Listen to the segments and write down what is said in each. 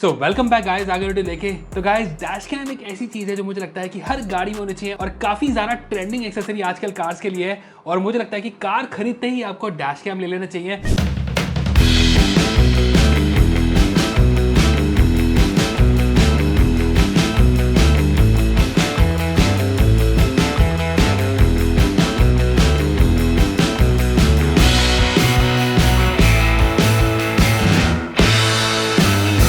So welcome back guys, आगे video देखे। तो गाइस, डैश कैम एक ऐसी चीज है जो मुझे लगता है कि हर गाड़ी में होनी चाहिए और काफी ज्यादा ट्रेंडिंग एक्सेसरी आजकल कार्स के लिए है। और मुझे लगता है कि कार खरीदते ही आपको डैश कैम ले लेना चाहिए।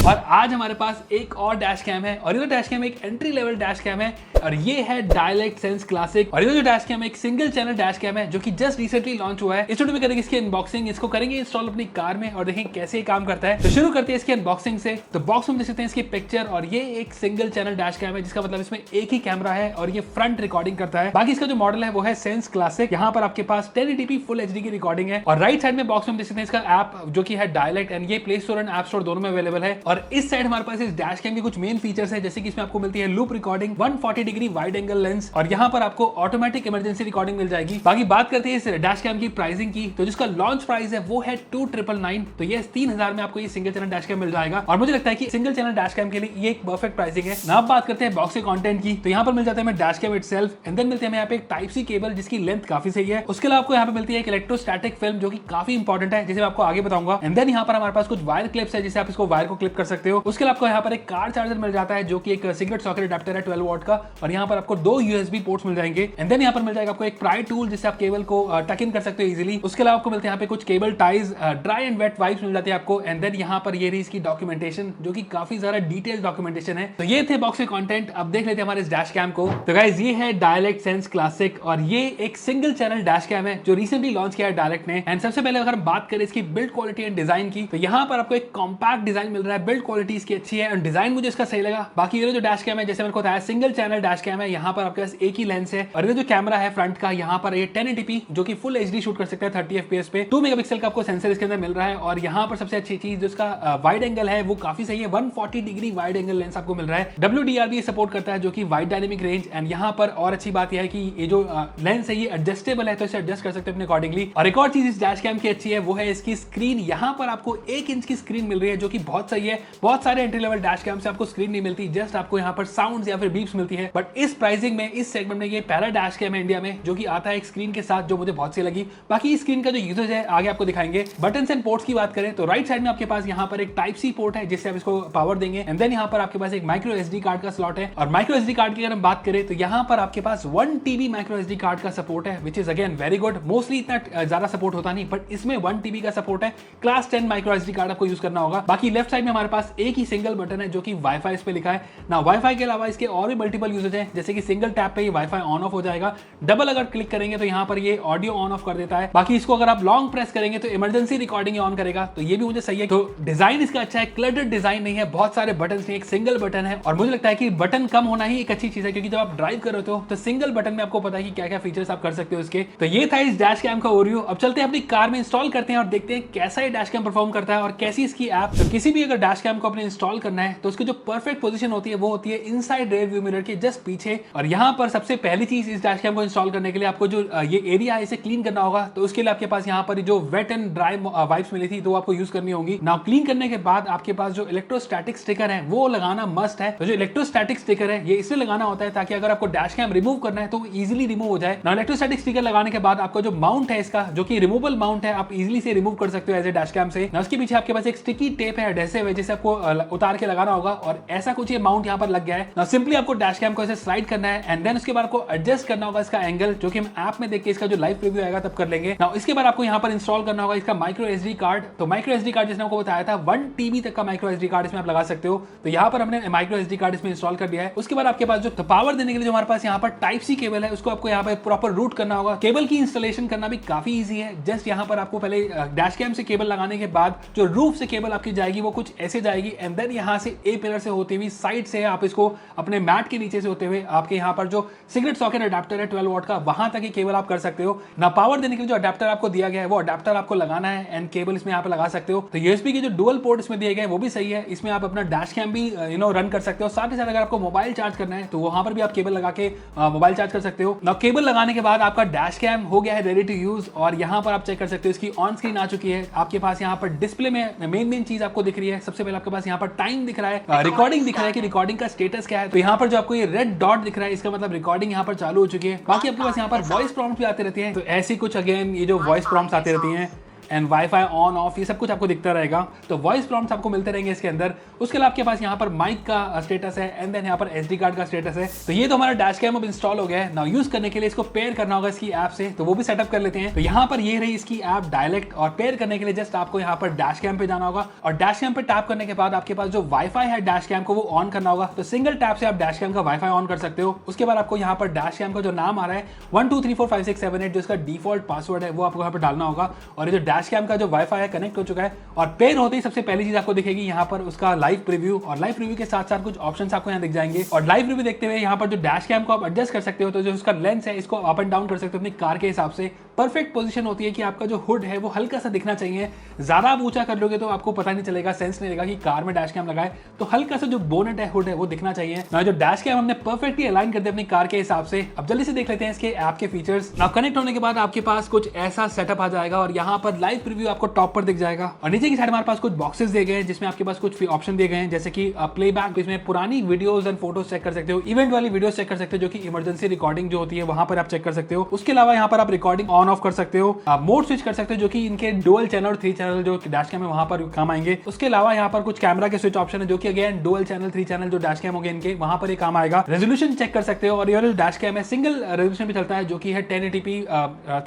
और आज हमारे पास एक और डैश कैम है और ये डैश कैम एक एंट्री लेवल डैश कैम है और ये है डायलेक्ट सेंस क्लासिक। और ये जो डैश कैम है एक सिंगल चैनल डैश कैम है जो कि जस्ट रिसेंटली लॉन्च हुआ है। इस वीडियो में करेंगे इसकी अनबॉक्सिंग, इसको करेंगे इंस्टॉल अपनी कार में और देखेंगे कैसे ये काम करता है। तो शुरू करते हैं इसकी अनबॉक्सिंग से। तो बॉक्स में देख सकते हैं इसकी पिक्चर और ये एक सिंगल चैनल डैश कैम है जिसका मतलब इसमें एक ही कैमरा है और ये फ्रंट रिकॉर्डिंग करता है। बाकी इसका जो मॉडल है वो है सेंस क्लासिक। यहाँ पर आपके पास 1080p फुल एचडी की रिकॉर्डिंग है और राइट साइड में बॉक्स में देख सकते हैं इसका ऐप जो कि है डायलेक्ट एंड ये play store and app store दोनों में अवेलेबल है। और इस साइड हमारे पास इस डैश कैम के कुछ मेन फीचर्स है, जैसे कि इसमें आपको मिलती है loop recording, 140 degree wide angle lens और यहाँ पर आपको ऑटोमेटिक इमरजेंसी रिकॉर्डिंग मिल जाएगी। बाकी बात करते हैं इस डैश कैम की प्राइसिंग की, तो जिसका लॉन्च प्राइस है वो है 2999। तो ये 3000 में आपको ये सिंगल चैनल डैश कैम मिल जाएगा और मुझे लगता है कि सिंगल चैनल डैश कैम के लिए ये एक परफेक्ट प्राइसिंग है ना। अब बात करते हैं बॉक्स के कंटेंट की, तो यहाँ पर मिल जाता है हमें dash cam itself and then मिलते हैं यहाँ पे एक टाइप सी केबल जिसकी लेंथ काफी सही है। उसके अलावा आपको यहाँ पे मिलती है एक इलेक्ट्रोस्टैटिक फिल्म जो कि काफी इंपॉर्टेंट है, जिसे मैं आपको आगे बताऊंगा। एंड देन यहाँ पर हमारे पास कुछ वायर क्लिप्स है जिसे आप इसको वायर को क्लिप कर सकते हो। उसके अलावा आपको यहाँ पर एक कार चार्जर मिल जाता है जो कि एक सिगरेट सॉकेट अडेप्टर है 12 वॉट का और यहाँ पर आपको 2 यूएसबी पोर्ट्स मिल जाएंगे। एंड देन यहाँ पर मिल जाएगा आपको एक प्राई टूल जिससे आप केबल को टक इन कर सकते हो इजीली। उसके अलावा आपको मिलते हैं यहाँ पे कुछ cable ties, dry and wet wipes मिल जाती है आपको। एंड देन यहाँ पर ये रही इसकी डॉक्यूमेंटेशन जो कि काफी ज्यादा डिटेल्ड डॉक्यूमेंटेशन है। तो ये थे बॉक्स के कंटेंट। अब देख लेते हैं हमारे इस डैश कैम को। तो गाइस, ये है डायलेक्ट सेंस क्लासिक और ये एक सिंगल चैनल डैश कैम है जो रिसेंटली लॉन्च किया है डायलेक्ट ने। एंड सबसे पहले अगर बात करें इसकी बिल्ड क्वालिटी एंड डिजाइन की, तो यहाँ पर आपको एक कॉम्पैक्ट डिजाइन मिल रहा है। बिल्ड क्वालिटी इसकी अच्छी है एंड डिजाइन मुझे इसका सही लगा। बाकी ये जो डैश कैम है, जैसे मैंने बताया, सिंगल चैनल डैश कैम है। यहाँ पर आपके पास एक ही लेंस है और ये जो कैमरा है फ्रंट का, यहाँ पर ये 1080p जो कि फुल एचडी शूट कर सकता है 30 fps पे। 2 मेगापिक्सल का आपको सेंसर इसके अंदर मिल रहा है और यहाँ पर सबसे अच्छी चीज जो इसका वाइड एंगल है वो काफी सही है। 140 डिग्री वाइड एंगल लेंस आपको मिल रहा है। WDR भी सपोर्ट करता है जो कि वाइड डायनेमिक रेंज। एंड यहाँ पर और अच्छी बात यह है कि ये जो लेंस है ये एडजस्टेबल है, तो इसे एडजस्ट कर सकते हैं अपने अकॉर्डिंगली। और एक और चीज इस डैश कैम की अच्छी है वो है इसकी स्क्रीन। यहाँ पर आपको 1 इंच की स्क्रीन मिल रही है जो कि बहुत सही है। बहुत सारे एंट्री लेवल डैश कैम से आपको स्क्रीन नहीं मिलती, जस्ट आपको यहाँ पर साउंड या फिर बीप्स मिलती है। बट इस प्राइसिंग में, इस सेगमेंट में ये पहला डैश कैम है इंडिया में जो कि आता है एक स्क्रीन के साथ, जो मुझे बहुत सी लगी। बाकी इस स्क्रीन का जो यूजेज है आगे आपको दिखाएंगे। बटन्स एंड पोर्ट्स की बात करें तो राइट साइड में आपके पास यहाँ पर एक टाइप सी पोर्ट है जिससे आप इसको पावर देंगे। एंड देन यहाँ पर आपके पास एक माइक्रो एसडी कार्ड का स्लॉट है और माइक्रो एसडी कार्ड की अगर हम बात करें तो यहाँ पर आपके पास 1 TB माइक्रो एसडी कार्ड का सपोर्ट है, which is again very good. Mostly इतना ज्यादा सपोर्ट होता नहीं, बट इसमें 1 TB का सपोर्ट है। क्लास 10 माइक्रो एसडी कार्ड आपको यूज करना होगा। बाकी लेफ्ट साइड में हमारे पास एक ही सिंगल बटन है जो कि वाईफाई इस पे लिखा है ना। वाईफाई के अलावा इसके और भी मल्टीपल यूजेज हैं, जैसे कि सिंगल टैप पे ये वाईफाई ऑन ऑफ हो जाएगा, डबल अगर क्लिक करेंगे तो यहाँ पर ये ऑडियो ऑन ऑफ कर देता है। बाकी इसको अगर आप लॉन्ग प्रेस करेंगे तो इमरजेंसी रिकॉर्डिंग ऑन करेगा, तो ये भी मुझे सही है। तो डिजाइन इसका अच्छा है, क्लटर्ड डिजाइन नहीं है, बहुत सारे बटन नहीं, एक सिंगल बटन है। और मुझे लगता है कि बटन कम होना ही एक अच्छी चीज है, क्योंकि जब आप ड्राइव कर रहे हो तो सिंगल बटन में आपको पता है कि क्या क्या फीचर्स आप कर सकते हो इसके। तो ये था इस डैश कैम का ओवरव्यू। अब चलते हैं अपनी कार में इंस्टॉल करते हैं और देखते हैं कैसा ये डैश कैम परफॉर्म करता है और कैसी इसकी ऐप। तो किसी भी अगर डैश कैम को अपने इंस्टॉल करना है तो उसकी जो परफेक्ट पोजीशन होती है वो होती है इनसाइड रियर व्यू मिरर के जस्ट पीछे। और यहाँ पर सबसे पहली चीज इस डैश कैम को इंस्टॉल करने के लिए आपको जो ये एरिया है इसे क्लीन करना होगा। तो उसके लिए आपके पास यहाँ पर जो वेट एंड ड्राई वाइप्स मिली थी तो आपको यूज करनी होगी। नाउ क्लीन करने के बाद आपके पास जो इलेक्ट्रोस्टैटिक स्टिकर है वो लगाना मस्ट है। तो जो इलेक्ट्रोस्टैटिक स्टिकर है ये इसलिए लगाना होता है ताकि अगर आपको डैश कैम रिमूव करना है तो इजीली रिमूव हो जाए। नाउ इलेक्ट्रोस्टैटिक स्टिकर लगाने के बाद आपको जो माउंट है इसका, जो कि रिमूवेबल माउंट है, आप इजीली से रिमूव कर सकते हो एज ए डैश कैम से। नाउ उसके पीछे आपके पास एक स्टिकी टेप है, एडहेसिव है, जिसे आपको उतार के लगाना होगा और ऐसा कुछ ये माउंट यहाँ पर लग गया है। नाउ सिंपली आपको डैश कैम को ऐसे स्लाइड करना है एंड देन उसके बाद आपको एडजस्ट करना होगा इसका एंगल, जो कि हम ऐप में देख के इसका जो लाइव रिव्यू आएगा तब कर लेंगे। नाउ इसके बाद आपको यहाँ पर इंस्टॉल करना होगा इसका माइक्रो एसडी कार्ड। तो माइक्रो एसडी कार्ड जिसने आपको बताया था 1 TB तक का माइक्रो एसडी कार्ड इसमें आप लगा सकते हो। तो यहाँ पर हमने माइक्रो एसडी कार्ड इसमें इंस्टॉल कर दिया है। उसके बाद आपके पास जो पावर देने के लिए जो हमारे पास यहाँ पर टाइप सी केबल है उसको आपको यहाँ पर प्रॉपर रूट करना होगा। केबल की इंस्टॉलेशन करना भी काफी ईजी है। जस्ट यहाँ पर आपको पहले डैश कैम से केबल लगाने के बाद जो रूफ से केबल आपकी जाएगी वो कुछ ऐसे जाएगी एंड देन यहाँ से ए पिलर से होती हुई साइड से आप इसको अपने मैट के नीचे से होते हुए आपके यहाँ पर जो सिगरेट सॉकेट अडेप्टर है 12 वॉट का, वहां तक ही केबल आप कर सकते हो ना। पावर देने के लिए जो अडेप्टर आपको दिया गया है वो अडेप्टर आपको लगाना है एंड केबल इसमें यहाँ पर लगा सकते हो। तो यूएसबी के जो डुअल पोर्ट इसमें दिए गए वो भी सही है, इसमें आप अपना डैश कैम भी रन कर सकते हो। साथ ही साथ अगर आपको मोबाइल चार्ज करना है तो वहां पर भी आप केबल लगा के मोबाइल चार्ज कर सकते हो ना। केबल लगाने के बाद आपका डैश कैम हो गया है रेडी टू यूज और यहाँ पर आप चेक कर सकते हो इसकी ऑन स्क्रीन आ चुकी है। आपके पास यहाँ पर डिस्प्ले में मेन चीज आपको दिख रही है। सबसे पहले आपके पास यहाँ पर टाइम दिख रहा है, रिकॉर्डिंग दिख रहा है कि रिकॉर्डिंग का स्टेटस क्या है। तो यहाँ पर जो आपको ये रेड डॉट दिख रहा है इसका मतलब रिकॉर्डिंग यहाँ पर चालू हो चुकी है। बाकी आपके पास यहाँ पर वॉइस प्रॉम्प्ट भी आते रहते हैं, तो ऐसी कुछ अगेन ये जो वॉइस प्रॉम्प्ट्स आते रहती हैं एंड वाईफाई ऑन ऑफ ये सब कुछ आपको दिखता रहेगा। तो वॉइस प्रॉम्प्ट्स आपको मिलते रहेंगे इसके अंदर। उसके अलावा आपके पास यहाँ पर माइक का स्टेटस है एंड देन यहाँ पर एसडी कार्ड का स्टेटस है। तो ये तो हमारा डैश कैम अब इंस्टॉल हो गया है। नाउ यूज करने के लिए इसको पेयर करना होगा इसकी ऐप से, तो वो भी सेटअप कर लेते हैं। तो यहाँ पर ये रही इसकी ऐप डायलेक्ट, और पेयर करने के लिए जस्ट आपको यहाँ पर डैश कैम पे जाना होगा और डैश कैम पे टैप करने के बाद आपके पास जो वाईफाई है डैश कैम को वो ऑन करना होगा। तो सिंगल टैप से आप डैश कैम का वाईफाई ऑन कर सकते हो। उसके बाद आपको यहाँ पर डैश कैम का जो नाम आ रहा है 1 2 3 4 5 6 7 8 जो इसका डिफॉल्ट पासवर्ड है वो आपको यहाँ पर डालना होगा। और ये जो डैश कैम का जो वाईफाई कनेक्ट हो चुका है और पेयर होते ही सबसे पहली चीज आपको दिखेगी यहाँ पर उसका लाइव प्रीव्यू, और लाइव प्रीव्यू के साथ साथ कुछ ऑप्शंस आपको यहाँ दिख जाएंगे। और लाइव प्रीव्यू देखते हुए यहाँ पर जो डैश कैम को आप एडजस्ट कर सकते हो, तो जो उसका लेंस है इसको अप एंड डाउन कर सकते हो अपनी कार के हिसाब से। परफेक्ट पोजीशन होती है कि आपका जो हुड है वो हल्का सा दिखना चाहिए। ज्यादा आप ऊंचा कर लोगे तो आपको पता नहीं चलेगा, सेंस नहीं देगा कि कार में डैश कैम लगाए। तो हल्का सा जो बोनेट है, हुड है, वो दिखना चाहिए ना। जो डैश कैम हमने परफेक्टली अलाइन कर दिया अपनी कार के हिसाब से। अब जल्दी से देख लेते हैं इसके ऐप के फीचर्स। ना कनेक्ट होने के बाद आपके पास कुछ ऐसा सेटअप आ जाएगा और यहाँ पर लाइव प्रीव्यू आपको टॉप पर दिख जाएगा। और नीचे की साइड हमारे पास कुछ बॉक्सेस दिए गए हैं जिसमें आपके पास कुछ ऑप्शन दिए गए हैं, जैसे कि प्लेबैक, इसमें पुरानी वीडियोस एंड फोटोज चेक कर सकते हो, इवेंट वाली वीडियोस चेक कर सकते हो जो कि इमरजेंसी रिकॉर्डिंग जो होती है वहां पर आप चेक कर सकते हो। उसके अलावा यहाँ पर आप रिकॉर्डिंग ऑन ऑफ कर सकते हो, मोड स्विच कर सकते हो जो कि इनके डुअल चैनल और 3 चैनल जो डैश कैम है वहां पर काम आएंगे। उसके अलावा यहाँ पर कुछ कैमरा के स्विच ऑप्शन है जो कि अगेन डुअल चैनल 3 चैनल जो डैश कैम हो गए इनके वहां पर काम आएगा। रेजोल्यूशन चेक कर सकते हो, और ये डैश कैम है सिंगल रेजोल्यूशन भी चलता है जो कि है 1080p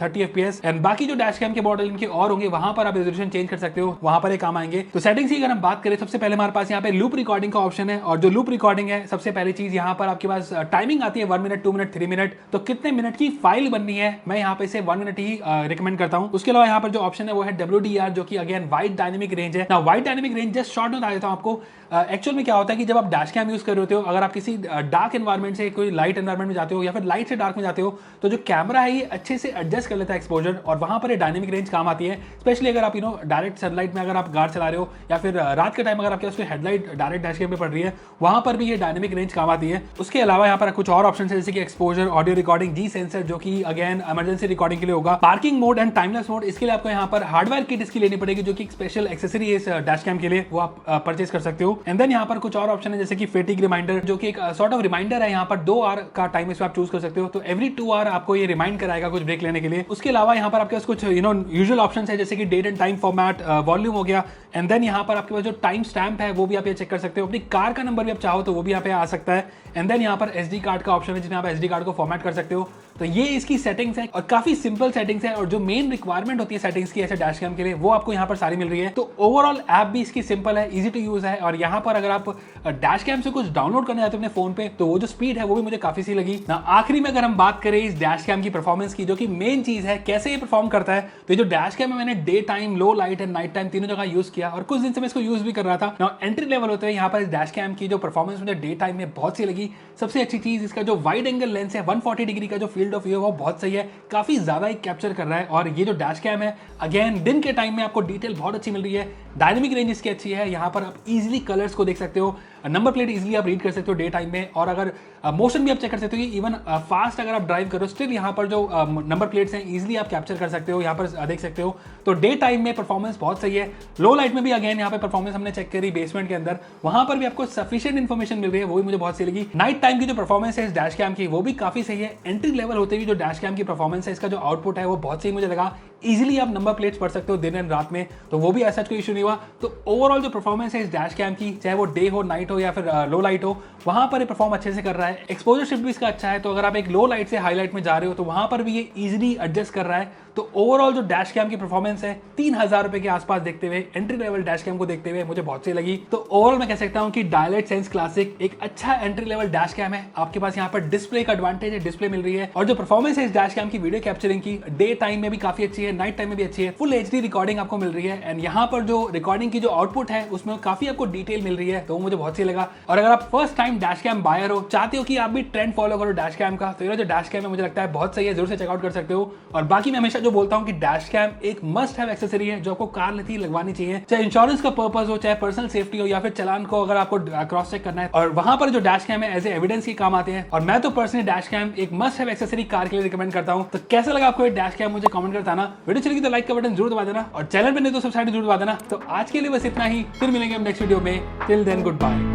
30 fps। एंड बाकी जो डैश कैम के मॉडल इनके और होंगे वहां पर आप रेजोल्यूशन चेंज कर सकते हो, वहां पर काम आएंगे। तो सेटिंग्स की अगर हम बात करें, सबसे पहले हमारे पास यहाँ पे लूप रिकॉर्डिंग का ऑप्शन है, और जो लूप रिकॉर्डिंग है सबसे पहली चीज यहाँ पर आपके पास टाइमिंग आती है 1 मिनट 2 मिनट 3 मिनट। तो कितने मिनट की फाइल बननी है, मैं यहाँ पे इसे 1 मिनट ही रिकमेंड करता हूँ। उसके अलावा यहाँ पर जो ऑप्शन है वो है WDR जो कि अगेन वाइड डायनेमिक रेंज है ना। Wide dynamic range just short में बता देता हूँ आपको। एक्चुअल में क्या होता है कि जब आप डैश कैम यूज कर रहे होते हो, अगर आप किसी डार्क एनवायरमेंट से कोई लाइट एनवायरमेंट में जाते हो या फिर लाइट से डार्क में जाते हो, तो जो कैमरा है ये अच्छे से एडजस्ट कर लेता है एक्सपोजर, और वहां पर ये डायनेमिक रेंज काम आती है। स्पेशली अगर आप डायरेक्ट सनलाइट में अगर आप गाड़ी चला रहे हो या फिर रात के टाइम अगर आपके उसकी हेडलाइट डायरेक्ट डैश कैम पे पड़ रही है, वहां पर भी ये डायनेमिक रेंज काम आती है। उसके अलावा यहाँ पर कुछ और ऑप्शन है जैसे कि एक्सपोजर, ऑडियो रिकॉर्डिंग, जी सेंसर जो कि अगेन इमरजेंसी रिकॉर्डिंग के लिए होगा, parking mode and timeless mode. इसके लिए आपको यहाँ पर हार्डवेयर किट इसकी लेनी पड़ेगी जो कि एक स्पेशल एक्सेसरी है इस डैश कैम के लिए, वो आप परचेज कर सकते हो। एंड देन यहाँ पर कुछ और ऑप्शन है जैसे कि फेटिग रिमाइंडर जो कि एक सॉर्ट ऑफ रिमाइंडर है। यहाँ पर 2 आवर का टाइम इसमें आप चूज कर सकते हो, तो एवरी 2 आवर आपको ये रिमाइंड कराएगा कुछ ब्रेक लेने के लिए। उसके अलावा यहाँ पर आपके पास कुछ यूजुअल ऑप्शन है जैसे कि date and time format, volume हो गया। एंड देन यहाँ पर आपके पास जो टाइम स्टैम्प है वो भी आप ये चेक कर सकते हो। अपनी कार का नंबर भी आप चाहो तो वो भी यहाँ पे आ सकता है। एंड देन यहाँ पर एसडी कार्ड का ऑप्शन है जिसमें आप एसडी कार्ड को फॉर्मेट कर सकते हो। तो ये इसकी सेटिंग्स है और काफी सिंपल सेटिंग्स है, और जो मेन रिक्वायरमेंट होती है सेटिंग्स की ऐसे डैश कैम के लिए वो आपको यहाँ पर सारी मिल रही है। तो ओवरऑल ऐप भी इसकी सिंपल है, इजी टू यूज है। और यहाँ पर अगर आप डैश कैम से कुछ डाउनलोड करने जाते हो अपने फोन पे, तो वो जो स्पीड है वो भी मुझे काफी सी लगी ना। आखिरी में अगर हम बात करें इस डैश कैम की परफॉर्मेंस की, जो कि मेन चीज है कैसे ये परफॉर्म करता है, तो ये जो डैश कैम है मैंने day time, low light and night time तीनों जगह यूज किया, और कुछ दिन से मैं इसको यूज भी कर रहा था ना। एंट्री लेवल होते हैं यहाँ पर इस डैश कैम की जो परफॉर्मेंस मुझे डे टाइम में बहुत सी लगी। सबसे अच्छी चीज इसका जो वाइड एंगल लेंस है 140 डिग्री का जो फील्ड ऑफ व्यू है वो बहुत सही है, काफी ज्यादा ही कैप्चर कर रहा है। और ये जो डैश कैम है अगेन दिन के टाइम में आपको डिटेल बहुत अच्छी मिल रही है, डायनेमिक रेंज इसकी अच्छी है। यहाँ पर आप इजीली कलर्स को देख सकते हो, नंबर प्लेट इजीली आप रीड कर सकते हो डे टाइम में, और अगर मोशन भी आप चेक कर सकते हो। इवन फास्ट अगर आप ड्राइव करो स्टिल यहाँ पर जो नंबर प्लेट्स हैं इजीली आप कैप्चर कर सकते हो, यहाँ पर देख सकते हो। तो डे टाइम में परफॉर्मेंस बहुत सही है। लो लाइट में भी अगेन यहाँ पे परफॉर्मेंस हमने चेक करी बेसमेंट के अंदर, वहां पर भी आपको सफिशिएंट इन्फॉर्मेशन मिल रही है, वो भी मुझे बहुत सही लगी। नाइट टाइम की जो परफॉर्मेंस है इस डैश कैम की वो भी काफी सही है। एंट्री लेवल होते हुए जो डैश कैम की परफॉर्मेंस है, इसका जो आउटपुट है वो बहुत सही मुझे लगा। इजीली आप नंबर प्लेट्स पढ़ सकते हो दिन एंड रात में, तो वो भी ऐसा कोई इशू नहीं हुआ। तो ओवरऑल जो परफॉर्मेंस है इस डैश कैम की, चाहे वो डे हो, नाइट हो या फिर लो लाइट हो, वहां पर ये परफॉर्म अच्छे से कर रहा है। एक्सपोजर शिफ्ट भी इसका अच्छा है, तो अगर आप एक लो लाइट से हाई लाइट में जा रहे हो तो वहां पर भी ये इजीली एडजस्ट कर रहा है। तो ओवरऑल जो डैश कैम की परफॉर्मेंस है 3000 रुपए के आसपास देखते हुए, एंट्री लेवल डैश कैम को देखते हुए मुझे बहुत सही लगी। तो ओवरऑल मैं कह सकता हूं कि डायलेक्ट सेंस क्लासिक एक अच्छा एंट्री लेवल डैश कैम है। आपके पास यहाँ पर डिस्प्ले का एडवांटेज है, डिस्प्ले मिल रही है, और जो परफॉर्मेंस है इस डैश कैम की वीडियो कैप्चरिंग की डे टाइम में भी काफी अच्छी है, नाइट टाइम में भी अच्छी है। फुल HD रिकॉर्डिंग आपको मिल रही है, एंड यहाँ पर जो रिकॉर्डिंग की जो आउटपुट है उसमें काफी आपको डिटेल मिल रही है, तो मुझे बहुत सही लगा। और अगर आप first time dash cam buyer हो, चाहते हो कि आप भी ट्रेंड फॉलो करो डैश कैम का, तो ये जो डैश कैम है मुझे लगता है बहुत सही है, जरूर से चेकआउट कर सकते हो। और बाकी मैं हमेशा जो बोलता हूँ कि डैश कैम एक मस्ट हैव एक्सेसरी है जो आपको कार लेती लगवानी चाहिए, चाहे इंश्योरेंस का पर्पस हो, चाहे पर्सनल सेफ्टी हो, या फिर चलान को अगर आपको क्रॉस चेक करना है। और वहां पर जो डैश कैम है एज ए एविडेंस के काम आते हैं, और मैं तो पर्सनली डैश कैम एक मस्ट हैव एक्सेसरी कार के लिए रिकमेंड करता हूं। तो कैसा लगा आपको ये डैश कैम, मुझे कमेंट करता ना। वीडियो चलेगी तो लाइक का बटन जरूर दबा देना, और चैनल पे नहीं तो सब्सक्राइब जरूर दबा देना। तो आज के लिए बस इतना ही, फिर मिलेंगे हम नेक्स्ट वीडियो में। Till then good bye.